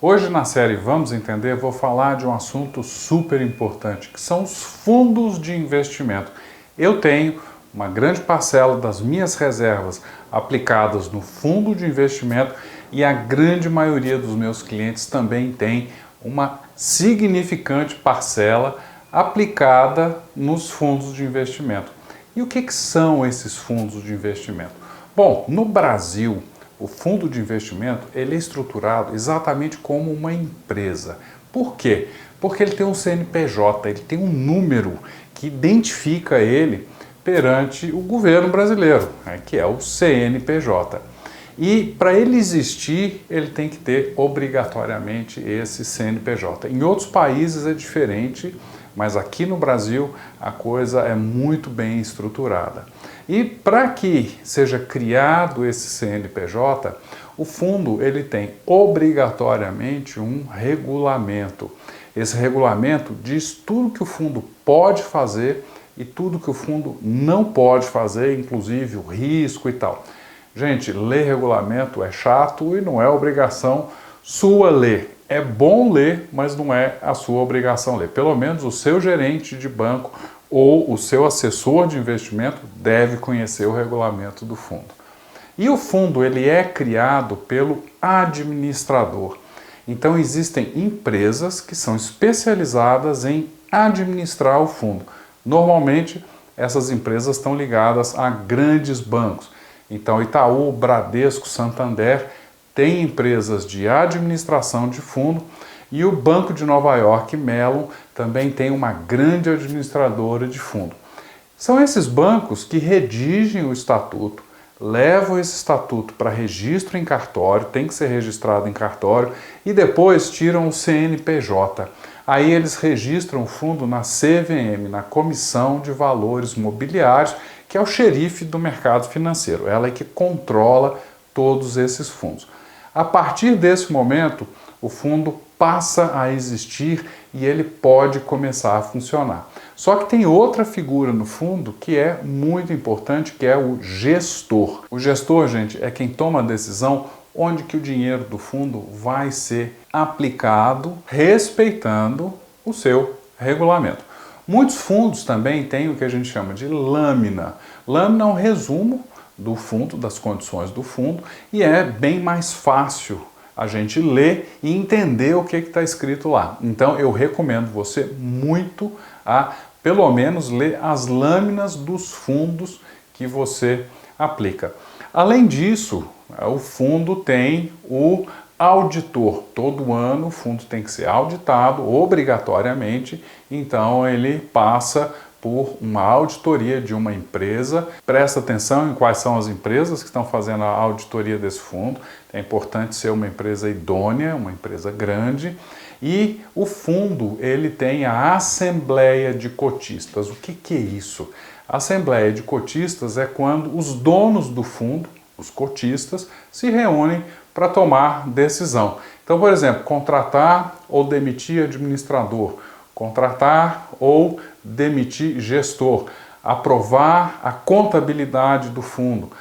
Hoje na série Vamos Entender, vou falar de um assunto super importante, que são os fundos de investimento. Eu tenho uma grande parcela das minhas reservas aplicadas no fundo de investimento e a grande maioria dos meus clientes também tem uma significante parcela aplicada nos fundos de investimento. E o que são esses fundos de investimento? Bom, no Brasil, o fundo de investimento ele é estruturado exatamente como uma empresa. Por quê? Porque ele tem um CNPJ, ele tem um número que identifica ele perante o governo brasileiro, que é o CNPJ. E para ele existir, ele tem que ter obrigatoriamente esse CNPJ. Em outros países é diferente, mas aqui no Brasil a coisa é muito bem estruturada. E para que seja criado esse CNPJ, o fundo ele tem obrigatoriamente um regulamento. Esse regulamento diz tudo que o fundo pode fazer e tudo que o fundo não pode fazer, inclusive o risco e tal. Gente, ler regulamento é chato e não é obrigação sua ler. É bom ler, mas não é a sua obrigação ler. Pelo menos o seu gerente de banco ou o seu assessor de investimento deve conhecer o regulamento do fundo. E o fundo ele é criado pelo administrador. Então existem empresas que são especializadas em administrar o fundo. Normalmente essas empresas estão ligadas a grandes bancos. Então Itaú, Bradesco, Santander tem empresas de administração de fundo e o Banco de Nova York, Mellon, também tem uma grande administradora de fundo. São esses bancos que redigem o estatuto, levam esse estatuto para registro em cartório, tem que ser registrado em cartório, e depois tiram o CNPJ. Aí eles registram o fundo na CVM, na Comissão de Valores Mobiliários, que é o xerife do mercado financeiro. Ela é que controla todos esses fundos. A partir desse momento, o fundo passa a existir e ele pode começar a funcionar. Só que tem outra figura no fundo que é muito importante, que é o gestor. O gestor, gente, é quem toma a decisão onde que o dinheiro do fundo vai ser aplicado, respeitando o seu regulamento. Muitos fundos também têm o que a gente chama de lâmina. Lâmina é um resumo do fundo, das condições do fundo, e é bem mais fácil a gente ler e entender o que está escrito lá. Então eu recomendo você muito a, pelo menos, ler as lâminas dos fundos que você aplica. Além disso, o fundo tem o auditor. Todo ano o fundo tem que ser auditado obrigatoriamente, então ele passa por uma auditoria de uma empresa. Presta atenção em quais são as empresas que estão fazendo a auditoria desse fundo. É importante ser uma empresa idônea, uma empresa grande. E o fundo ele tem a Assembleia de Cotistas. O que é isso? A Assembleia de Cotistas é quando os donos do fundo, os cotistas, se reúnem para tomar decisão. Então, por exemplo, contratar ou demitir administrador, contratar ou demitir gestor, aprovar a contabilidade do fundo,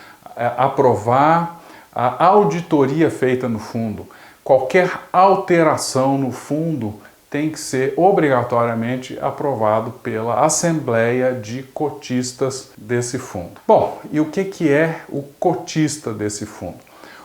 aprovar a auditoria feita no fundo. Qualquer alteração no fundo tem que ser obrigatoriamente aprovado pela Assembleia de Cotistas desse fundo. Bom, e o que é o cotista desse fundo?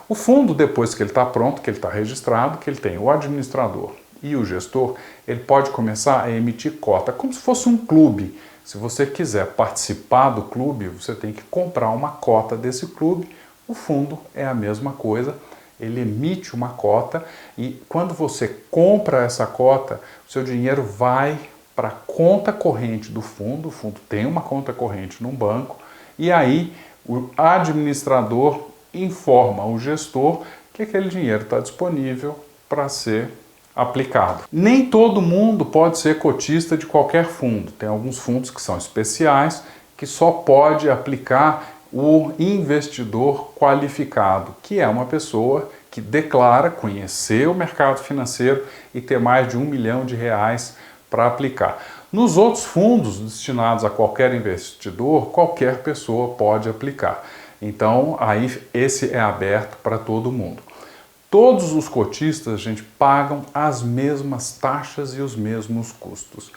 O fundo, depois que ele está pronto, que ele está registrado, que ele tem o administrador e o gestor, ele pode começar a emitir cota, como se fosse um clube. Se você quiser participar do clube, você tem que comprar uma cota desse clube. O fundo é a mesma coisa, ele emite uma cota e quando você compra essa cota, o seu dinheiro vai para a conta corrente do fundo tem uma conta corrente num banco, e aí o administrador informa o gestor que aquele dinheiro está disponível para ser aplicado. Nem todo mundo pode ser cotista de qualquer fundo. Tem alguns fundos que são especiais, que só pode aplicar o investidor qualificado, que é uma pessoa que declara conhecer o mercado financeiro e ter mais de R$1 milhão para aplicar. Nos outros fundos destinados a qualquer investidor, qualquer pessoa pode aplicar. Então, aí esse é aberto para todo mundo. todos os cotistas, gente, pagam as mesmas taxas e os mesmos custos.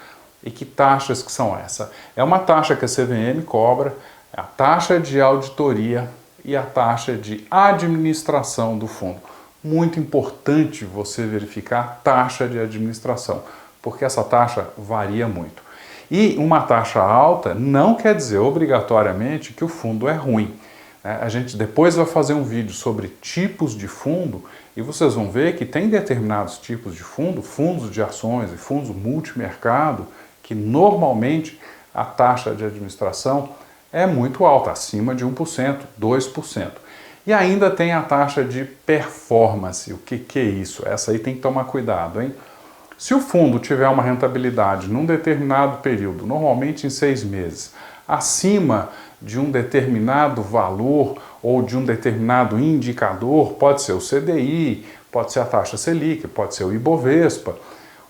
E que taxas que são essas? É uma taxa que a CVM cobra, a taxa de auditoria e a taxa de administração do fundo. Muito importante você verificar a taxa de administração, porque essa taxa varia muito. E uma taxa alta não quer dizer obrigatoriamente que o fundo é ruim. A gente depois vai fazer um vídeo sobre tipos de fundo e vocês vão ver que tem determinados tipos de fundo, fundos de ações e fundos multimercado, que normalmente a taxa de administração é muito alta, acima de 1%, 2%. E ainda tem a taxa de performance. O que é isso? Essa aí tem que tomar cuidado, hein? Se o fundo tiver uma rentabilidade num determinado período, normalmente em 6 meses, acima de um determinado valor ou de um determinado indicador, pode ser o CDI, pode ser a taxa Selic, pode ser o Ibovespa,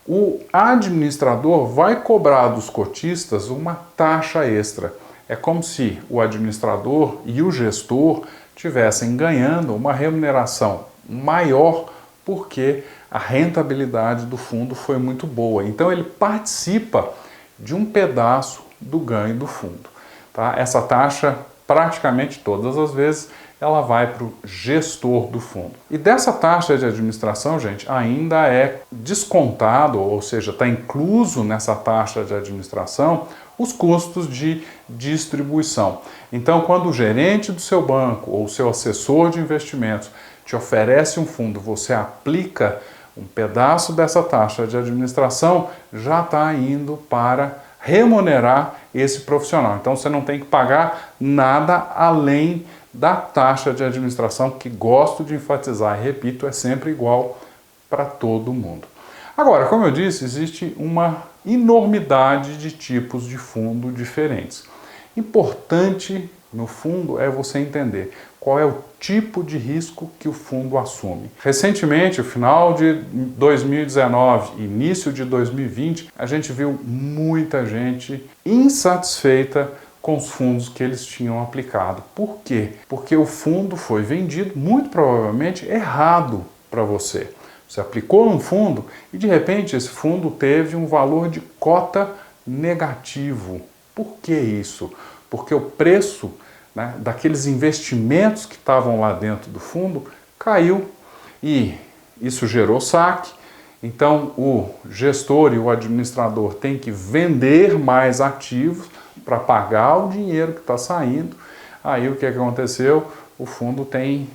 o administrador vai cobrar dos cotistas uma taxa extra. É como se o administrador e o gestor tivessem ganhando uma remuneração maior porque a rentabilidade do fundo foi muito boa. Então ele participa de um pedaço do ganho do fundo. Tá? Essa taxa, praticamente todas as vezes, ela vai para o gestor do fundo. E dessa taxa de administração, gente, ainda é descontado, ou seja, está incluso nessa taxa de administração, os custos de distribuição. Então, quando o gerente do seu banco ou o seu assessor de investimentos te oferece um fundo, você aplica um pedaço dessa taxa de administração, já está indo para remunerar esse profissional. Então, você não tem que pagar nada além da taxa de administração, que gosto de enfatizar e repito, é sempre igual para todo mundo. Agora, como eu disse, existe uma enormidade de tipos de fundo diferentes. Importante no fundo é você entender qual é o tipo de risco que o fundo assume. Recentemente, no final de 2019, início de 2020, a gente viu muita gente insatisfeita com os fundos que eles tinham aplicado. Por quê? Porque o fundo foi vendido, muito provavelmente, errado para você. Você aplicou um fundo e, de repente, esse fundo teve um valor de cota negativo. Por que isso? Porque o preço, né, daqueles investimentos que estavam lá dentro do fundo caiu e isso gerou saque. Então, o gestor e o administrador têm que vender mais ativos para pagar o dinheiro que está saindo. Aí o que aconteceu? O fundo tem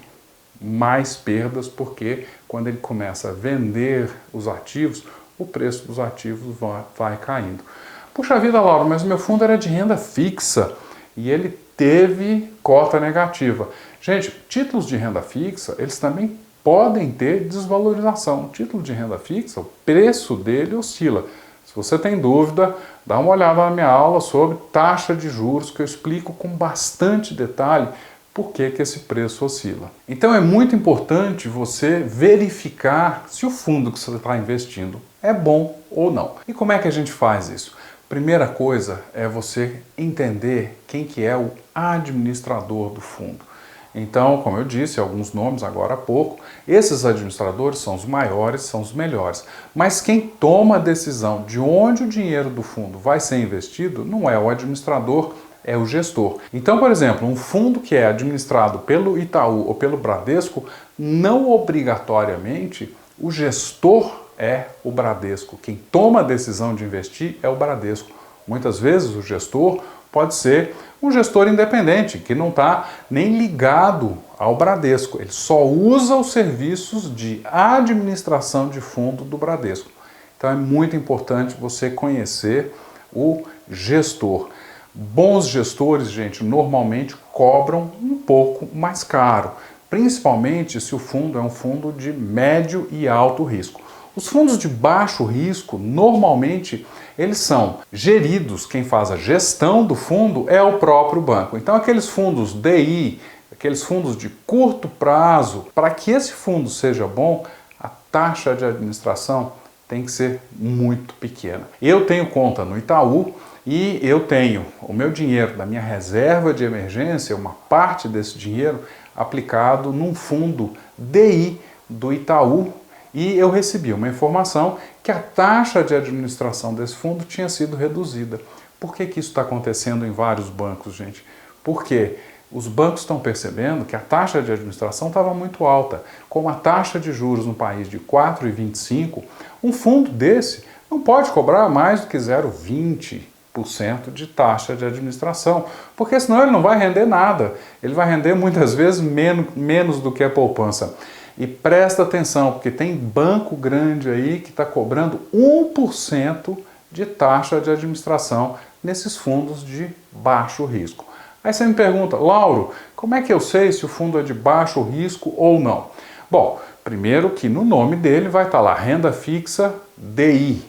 mais perdas porque quando ele começa a vender os ativos, o preço dos ativos vai caindo. Puxa vida, Laura, mas meu fundo era de renda fixa e ele teve cota negativa. Gente, títulos de renda fixa, eles também podem ter desvalorização. O título de renda fixa, o preço dele oscila. Se você tem dúvida, dá uma olhada na minha aula sobre taxa de juros, que eu explico com bastante detalhe por que esse preço oscila. Então é muito importante você verificar se o fundo que você está investindo é bom ou não. E como é que a gente faz isso? Primeira coisa é você entender quem que é o administrador do fundo. Então, como eu disse, alguns nomes agora há pouco, esses administradores são os maiores, são os melhores. Mas quem toma a decisão de onde o dinheiro do fundo vai ser investido não é o administrador, é o gestor. Então, por exemplo, um fundo que é administrado pelo Itaú ou pelo Bradesco, não obrigatoriamente o gestor é o Bradesco. Quem toma a decisão de investir é o Bradesco. Muitas vezes o gestor pode ser um gestor independente, que não está nem ligado ao Bradesco. Ele só usa os serviços de administração de fundo do Bradesco. Então é muito importante você conhecer o gestor. Bons gestores, gente, normalmente cobram um pouco mais caro, principalmente se o fundo é um fundo de médio e alto risco. Os fundos de baixo risco, normalmente, eles são geridos, quem faz a gestão do fundo é o próprio banco. Então, aqueles fundos DI, aqueles fundos de curto prazo, para que esse fundo seja bom, a taxa de administração tem que ser muito pequena. Eu tenho conta no Itaú e eu tenho o meu dinheiro da minha reserva de emergência, uma parte desse dinheiro aplicado num fundo DI do Itaú e eu recebi uma informação que a taxa de administração desse fundo tinha sido reduzida. Por que isso está acontecendo em vários bancos, gente? Porque os bancos estão percebendo que a taxa de administração estava muito alta. Com a taxa de juros no país de 4,25%, um fundo desse não pode cobrar mais do que 0,20% de taxa de administração, porque senão ele não vai render nada. Ele vai render muitas vezes menos do que a poupança. E presta atenção, porque tem banco grande aí que está cobrando 1% de taxa de administração nesses fundos de baixo risco. Aí você me pergunta, Lauro, como é que eu sei se o fundo é de baixo risco ou não? Bom, primeiro que no nome dele vai estar lá, renda fixa DI.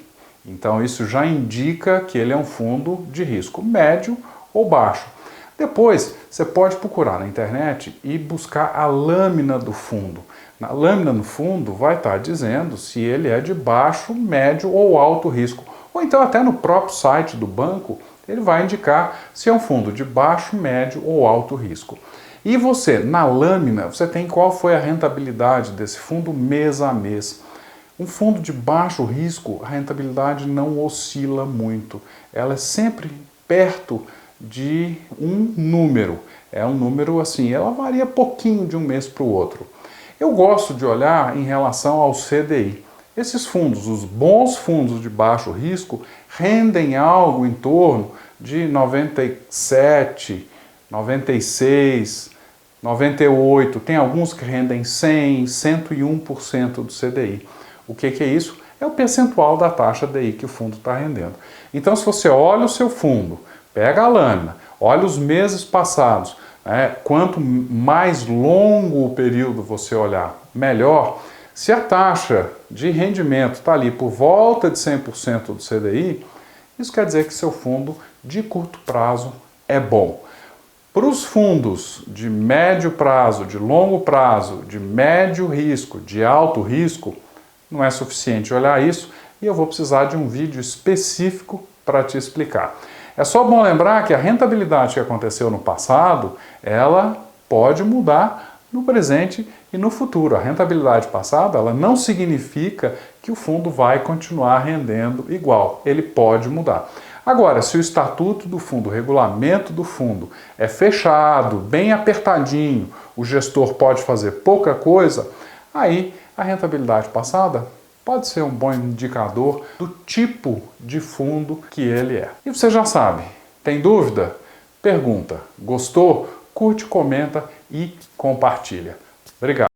Então isso já indica que ele é um fundo de risco médio ou baixo. Depois, você pode procurar na internet e buscar a lâmina do fundo. Na lâmina no fundo vai estar dizendo se ele é de baixo, médio ou alto risco. Ou então até no próprio site do banco ele vai indicar se é um fundo de baixo, médio ou alto risco. E você, na lâmina, você tem qual foi a rentabilidade desse fundo mês a mês. Um fundo de baixo risco, a rentabilidade não oscila muito. Ela é sempre perto de um número. É um número assim, ela varia pouquinho de um mês para o outro. Eu gosto de olhar em relação ao CDI. Esses fundos, os bons fundos de baixo risco, rendem algo em torno de 97, 96, 98. Tem alguns que rendem 100, 101% do CDI. O que é isso? É o percentual da taxa DI que o fundo está rendendo. Então, se você olha o seu fundo, pega a lâmina, olha os meses passados, quanto mais longo o período você olhar, melhor. Se a taxa de rendimento está ali por volta de 100% do CDI, isso quer dizer que seu fundo de curto prazo é bom. Para os fundos de médio prazo, de longo prazo, de médio risco, de alto risco, não é suficiente olhar isso e eu vou precisar de um vídeo específico para te explicar. É só bom lembrar que a rentabilidade que aconteceu no passado, ela pode mudar no presente e no futuro. A rentabilidade passada, ela não significa que o fundo vai continuar rendendo igual. Ele pode mudar. Agora, se o estatuto do fundo, o regulamento do fundo é fechado, bem apertadinho, o gestor pode fazer pouca coisa, aí a rentabilidade passada pode ser um bom indicador do tipo de fundo que ele é. E você já sabe, tem dúvida? Pergunta. Gostou? Curte, comenta e compartilha. Obrigado.